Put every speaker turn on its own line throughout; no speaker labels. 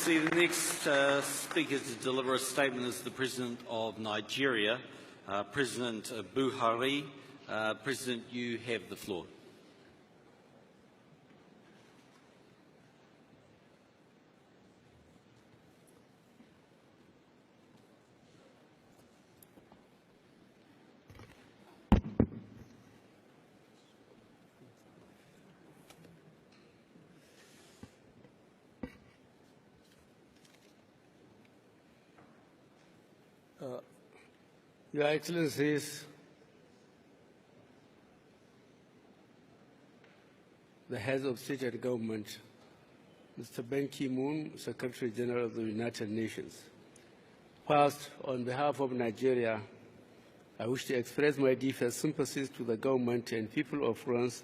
Excellency. The next speaker to deliver a statement is the President of Nigeria, President Buhari. President, you have the floor.
Your Excellencies, the heads of state and government, Mr. Ban Ki-moon, Secretary General of the United Nations. First, on behalf of Nigeria, I wish to express my deepest sympathies to the government and people of France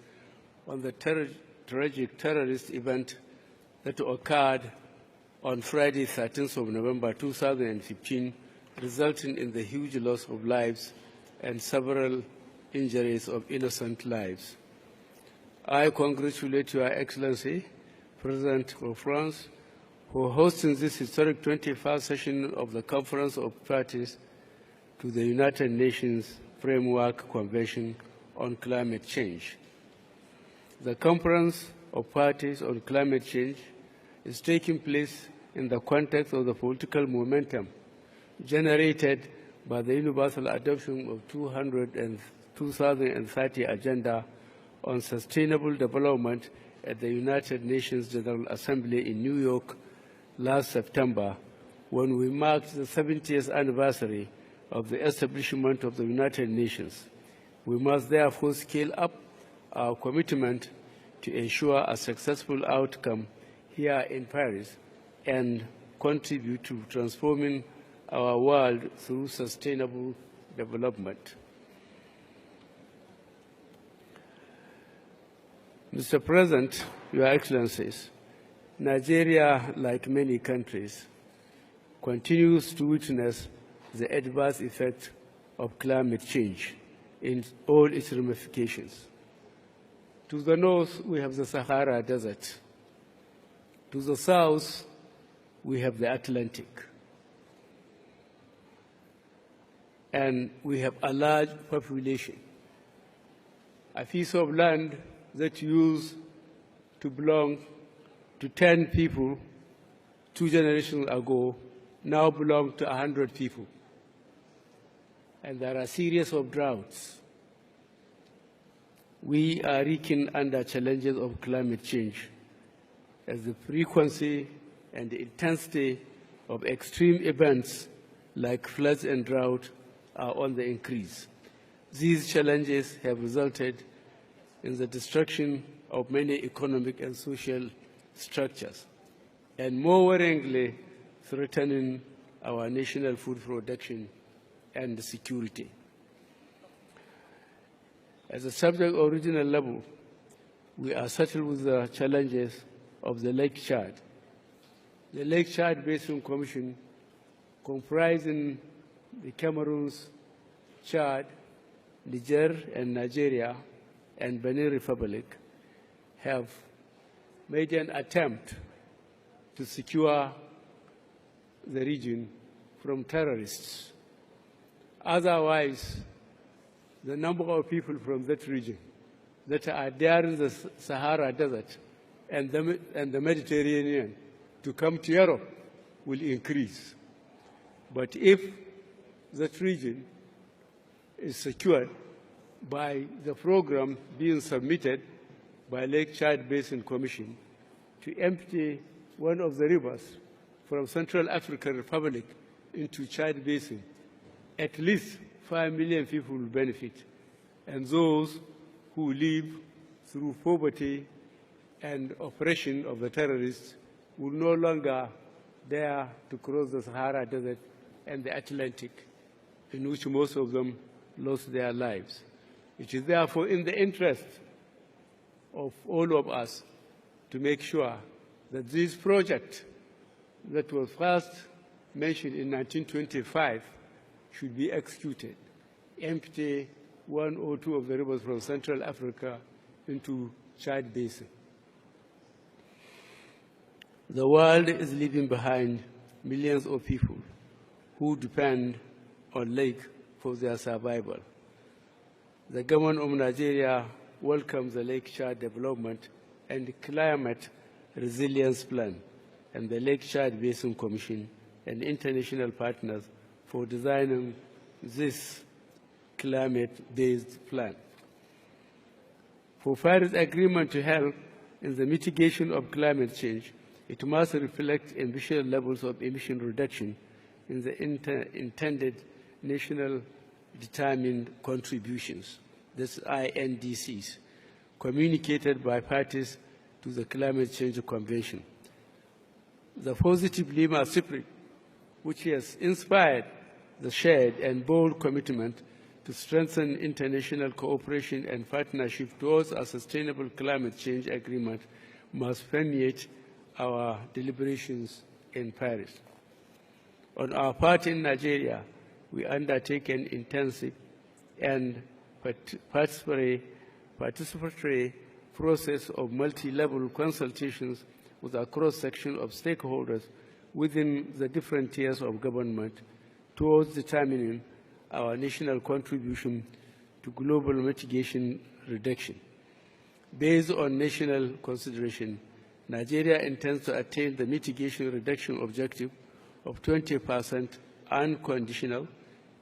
on the tragic terrorist event that occurred on Friday, 13th of November 2015, resulting in the huge loss of lives and several injuries of innocent lives. I congratulate Your Excellency, President of France, for hosting this historic 21st session of the Conference of Parties to the United Nations Framework Convention on Climate Change. The Conference of Parties on Climate Change is taking place in the context of the political momentum generated by the universal adoption of 2030 Agenda on Sustainable Development at the United Nations General Assembly in New York last September, when we marked the 70th anniversary of the establishment of the United Nations. We must therefore scale up our commitment to ensure a successful outcome here in Paris and contribute to transforming our world through sustainable development. Mr. President, Your Excellencies, Nigeria, like many countries, continues to witness the adverse effect of climate change in all its ramifications. To the north, we have the Sahara Desert. To the south, we have the Atlantic. And we have a large population. A piece of land that used to belong to 10 people 2 generations ago now belongs to 100 people. And there are a series of droughts. We are reeking under challenges of climate change as the frequency and the intensity of extreme events like floods and drought are on the increase. These challenges have resulted in the destruction of many economic and social structures, and more worryingly, threatening our national food production and security. At the subject of regional level, we are settled with the challenges of the Lake Chad. The Lake Chad Basin Commission, comprising the Cameroons, Chad, Niger and Nigeria, and Benin Republic, have made an attempt to secure the region from terrorists. Otherwise, the number of people from that region that are there in the Sahara Desert and the Mediterranean to come to Europe will increase. But if that region is secured by the program being submitted by Lake Chad Basin Commission to empty one of the rivers from Central African Republic into Chad Basin, at least 5 million people will benefit, and those who live through poverty and oppression of the terrorists will no longer dare to cross the Sahara Desert and the Atlantic, in which most of them lost their lives. It is therefore in the interest of all of us to make sure that this project that was first mentioned in 1925 should be executed, empty one or two of the rivers from Central Africa into Chad Basin. The world is leaving behind millions of people who depend on lake for their survival. The government of Nigeria welcomes the Lake Chad Development and Climate Resilience Plan and the Lake Chad Basin Commission and international partners for designing this climate-based plan. For Paris Agreement to help in the mitigation of climate change, it must reflect ambitious levels of emission reduction in the intended national determined contributions, that's INDCs, communicated by parties to the Climate Change Convention. The positive Lima spirit, which has inspired the shared and bold commitment to strengthen international cooperation and partnership towards a sustainable climate change agreement, must permeate our deliberations in Paris. On our part in Nigeria, we undertake an intensive and participatory process of multi-level consultations with a cross-section of stakeholders within the different tiers of government towards determining our national contribution to global mitigation reduction. Based on national consideration, Nigeria intends to attain the mitigation reduction objective of 20% unconditional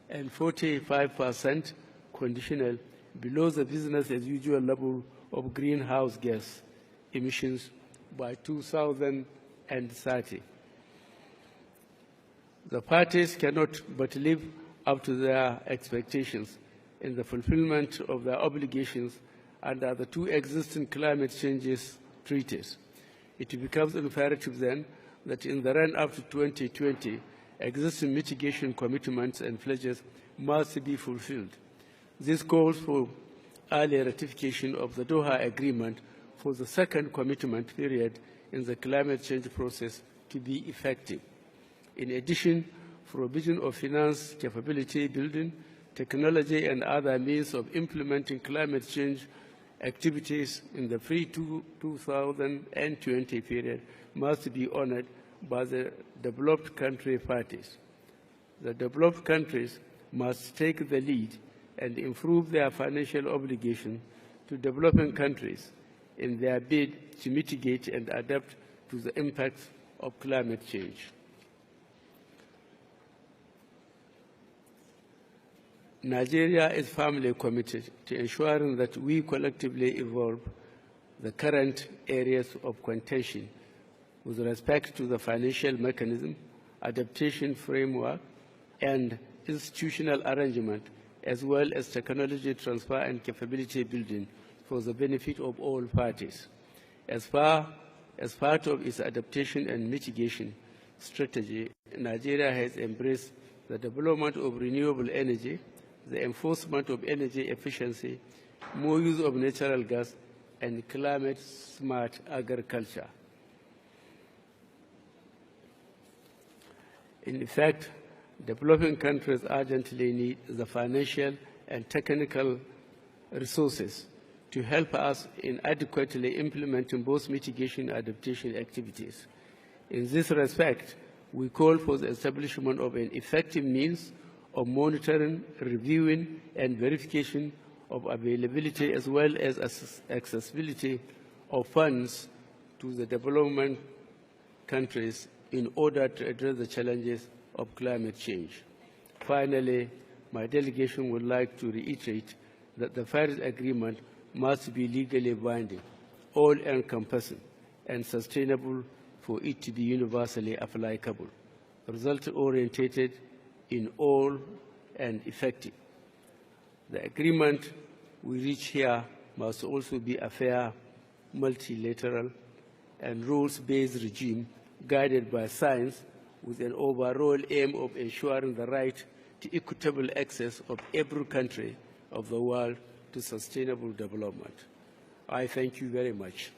and 45% conditional below the business-as-usual level of greenhouse gas emissions by 2030. The parties cannot but live up to their expectations in the fulfillment of their obligations under the two existing climate changes treaties. It becomes imperative then that in the run-up to 2020, existing mitigation commitments and pledges must be fulfilled. This calls for early ratification of the Doha Agreement for the second commitment period in the climate change process to be effective. In addition, provision of finance capability building, technology and other means of implementing climate change activities in the pre-2020 period must be honored by the developed country parties. The developed countries must take the lead and improve their financial obligation to developing countries in their bid to mitigate and adapt to the impacts of climate change. Nigeria is firmly committed to ensuring that we collectively evolve the current areas of contention with respect to the financial mechanism, adaptation framework, and institutional arrangement, as well as technology transfer and capability building for the benefit of all parties. As part of its adaptation and mitigation strategy, Nigeria has embraced the development of renewable energy, the enforcement of energy efficiency, more use of natural gas, and climate-smart agriculture. In fact, developing countries urgently need the financial and technical resources to help us in adequately implementing both mitigation and adaptation activities. In this respect, we call for the establishment of an effective means of monitoring, reviewing, and verification of availability as well as accessibility of funds to the development countries in order to address the challenges of climate change. Finally, my delegation would like to reiterate that the Paris Agreement must be legally binding, all-encompassing, and sustainable for it to be universally applicable, result-oriented in all and effective. The agreement we reach here must also be a fair, multilateral, and rules-based regime guided by science with an overall aim of ensuring the right to equitable access of every country of the world to sustainable development. I thank you very much.